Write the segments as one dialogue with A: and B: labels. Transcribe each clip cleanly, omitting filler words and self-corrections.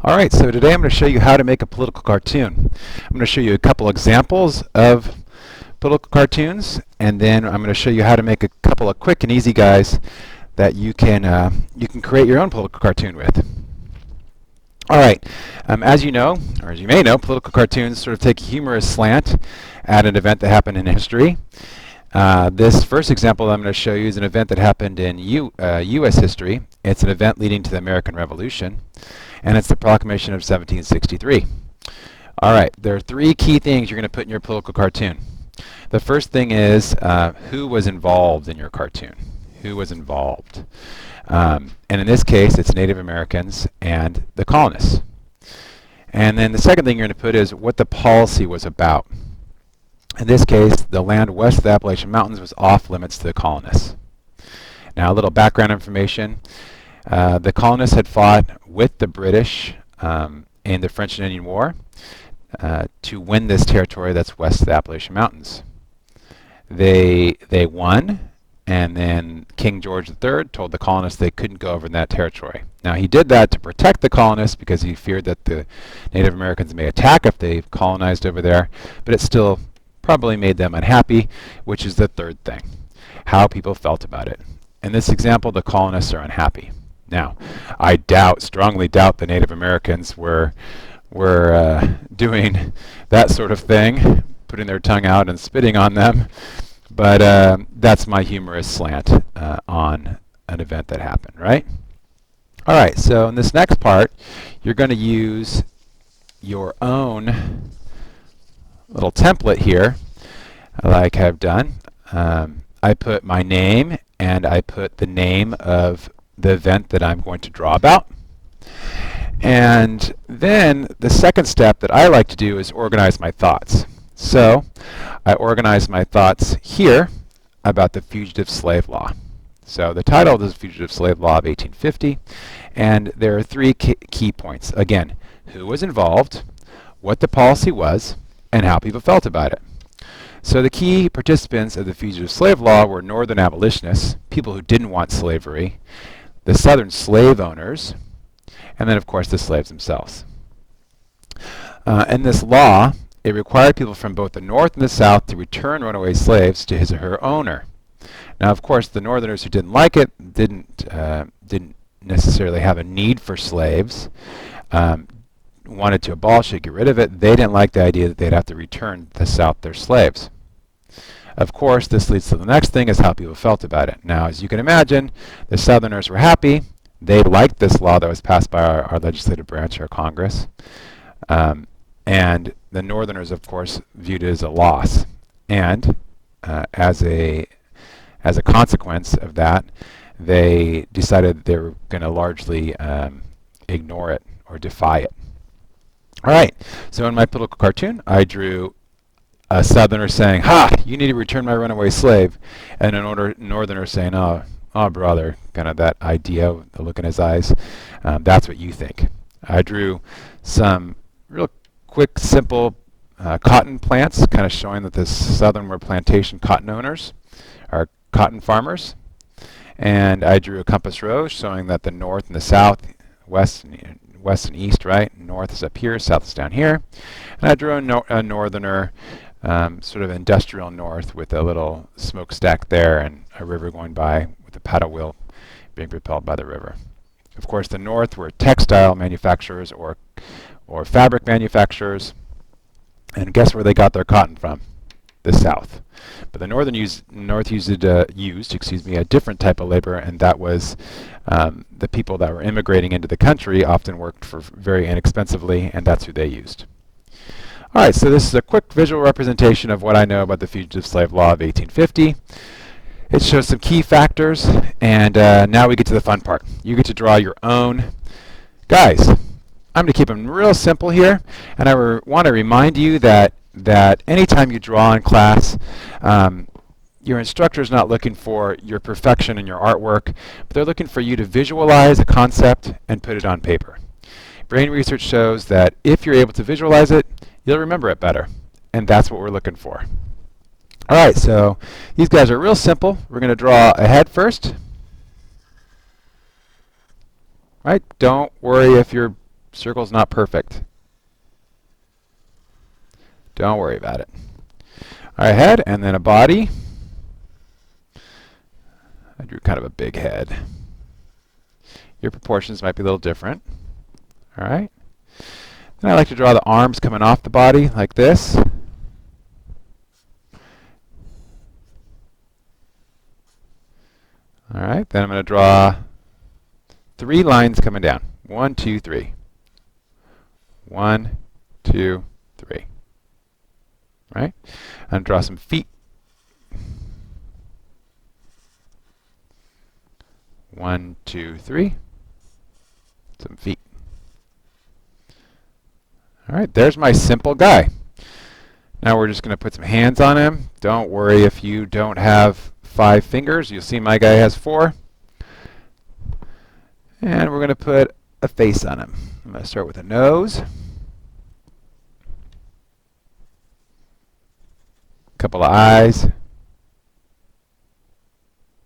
A: All right, so today I'm going to show you how to make a political cartoon. I'm going to show you a couple examples of political cartoons, and then I'm going to show you how to make a couple of quick and easy guys that you can create your own political cartoon with. All right, as you know, or as you may know, political cartoons sort of take a humorous slant at an event that happened in history. This first example that I'm going to show you is an event that happened in U.S. history. It's an event leading to the American Revolution, and it's the Proclamation of 1763. All right, there are three key things you're going to put in your political cartoon. The first thing is who was involved in your cartoon. Who was involved? And in this case, it's Native Americans and the colonists. And then the second thing you're going to put is what the policy was about. In this case, the land west of the Appalachian Mountains was off limits to the colonists. Now, a little background information. The colonists had fought with the British in the French and Indian War to win this territory that's west of the Appalachian Mountains. They won, and then King George III told the colonists they couldn't go over in that territory. Now, he did that to protect the colonists because he feared that the Native Americans may attack if they colonized over there, but it still probably made them unhappy, which is the third thing, how people felt about it. In this example, the colonists are unhappy. Now, I strongly doubt the Native Americans were doing that sort of thing, putting their tongue out and spitting on them, but that's my humorous slant on an event that happened, right? All right, so in this next part, you're going to use your own little template here, like I've done. I put my name, and I put the name of the event that I'm going to draw about. And then the second step that I like to do is organize my thoughts. So I organize my thoughts here about the Fugitive Slave Law. So the title is Fugitive Slave Law of 1850, and there are three key points. Again, who was involved, what the policy was, and how people felt about it. So the key participants of the Fugitive Slave Law were Northern abolitionists, people who didn't want slavery, the Southern slave owners, and then, of course, the slaves themselves. In this law, it required people from both the North and the South to return runaway slaves to his or her owner. Now, of course, the Northerners who didn't like it didn't necessarily have a need for slaves, wanted to abolish it, get rid of it. They didn't like the idea that they'd have to return to the South their slaves. Of course, this leads to the next thing, is how people felt about it. Now, as you can imagine, the Southerners were happy. They liked this law that was passed by our legislative branch, our Congress. And the Northerners, of course, viewed it as a loss. And as a consequence of that, they decided they were going to largely ignore it or defy it. All right, so in my political cartoon, I drew a Southerner saying, "Ha, you need to return my runaway slave," and a Northerner saying, "Oh, brother," kind of that idea, the look in his eyes. That's what you think. I drew some real quick, simple cotton plants, kind of showing that the Southern were plantation cotton owners, or cotton farmers. And I drew a compass rose showing that the North and the South, west and east, right? North is up here, south is down here. And I drew a northerner, sort of industrial north with a little smokestack there and a river going by with a paddle wheel being propelled by the river. Of course, the North were textile manufacturers or fabric manufacturers. And guess where they got their cotton from? The South. But the North used a different type of labor, and that was the people that were immigrating into the country often worked for very inexpensively, and that's who they used. All right, so this is a quick visual representation of what I know about the Fugitive Slave Law of 1850. It shows some key factors, and now we get to the fun part. You get to draw your own. Guys, I'm going to keep them real simple here, and I want to remind you that anytime you draw in class, your instructor is not looking for your perfection in your artwork, but they're looking for you to visualize a concept and put it on paper. Brain research shows that if you're able to visualize it, you'll remember it better, and that's what we're looking for. All right, so these guys are real simple. We're going to draw a head first. Right? Don't worry if your Circle's not perfect. Don't worry about it. All right, head, and then a body. I drew kind of a big head. Your proportions might be a little different. All right. Then I like to draw the arms coming off the body like this. All right, then I'm going to draw 3 lines coming down. 1, 2, 3. 1, 2, 3. Right? I'm going to draw some feet. 1, 2, 3. Some feet. All right, there's my simple guy. Now we're just going to put some hands on him. Don't worry if you don't have 5 fingers. You'll see my guy has 4. And we're going to put a face on him. I'm going to start with a nose. A couple of eyes.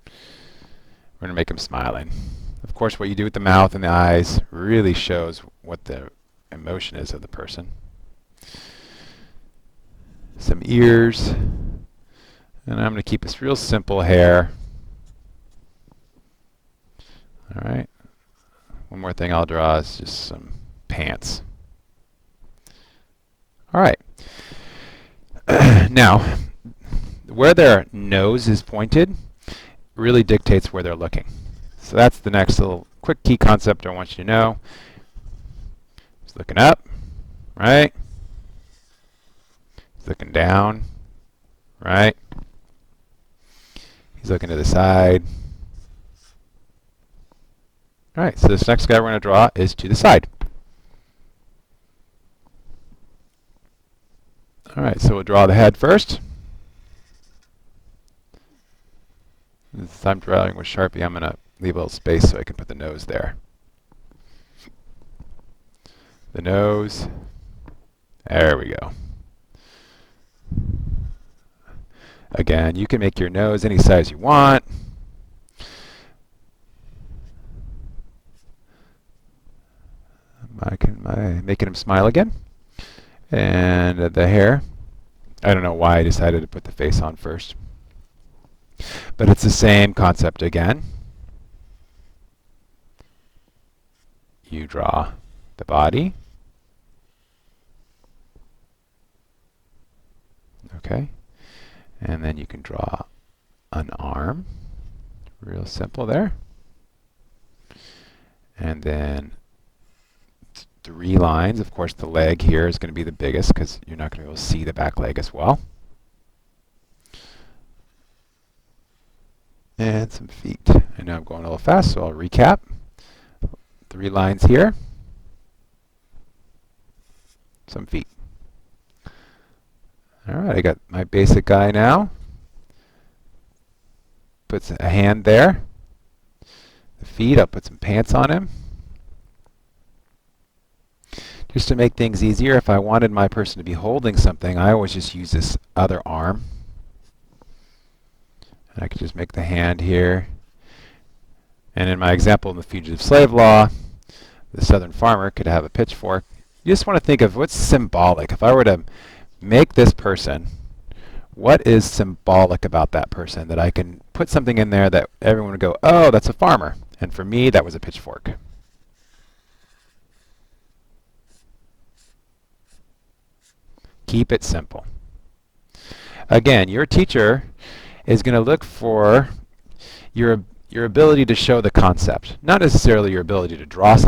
A: We're going to make him smiling. Of course, what you do with the mouth and the eyes really shows what the emotion is of the person. Some ears. And I'm going to keep this real simple hair. All right. One more thing I'll draw is just some pants. All right. Now, where their nose is pointed really dictates where they're looking. So that's the next little quick key concept I want you to know. He's looking up, right? He's looking down, right? He's looking to the side. All right, so this next guy we're going to draw is to the side. All right, so we'll draw the head first. Since I'm drawing with Sharpie, I'm going to leave a little space so I can put the nose there. The nose. There we go. Again, you can make your nose any size you want. Making him smile again. And the hair. I don't know why I decided to put the face on first. But it's the same concept again. You draw the body. Okay. And then you can draw an arm. Real simple there. And then 3 lines. Of course, the leg here is going to be the biggest because you're not going to be able to see the back leg as well. And some feet. I know I'm going a little fast, so I'll recap. 3 lines here. Some feet. All right, I got my basic guy now. Puts a hand there. The feet, I'll put some pants on him. Just to make things easier, if I wanted my person to be holding something, I always just use this other arm. And I could just make the hand here. And in my example in the fugitive slave law, the southern farmer could have a pitchfork. You just want to think of what's symbolic. If I were to make this person, what is symbolic about that person that I can put something in there that everyone would go, oh, that's a farmer. And for me, that was a pitchfork. Keep it simple. Again, your teacher is going to look for your ability to show the concept, not necessarily your ability to draw something.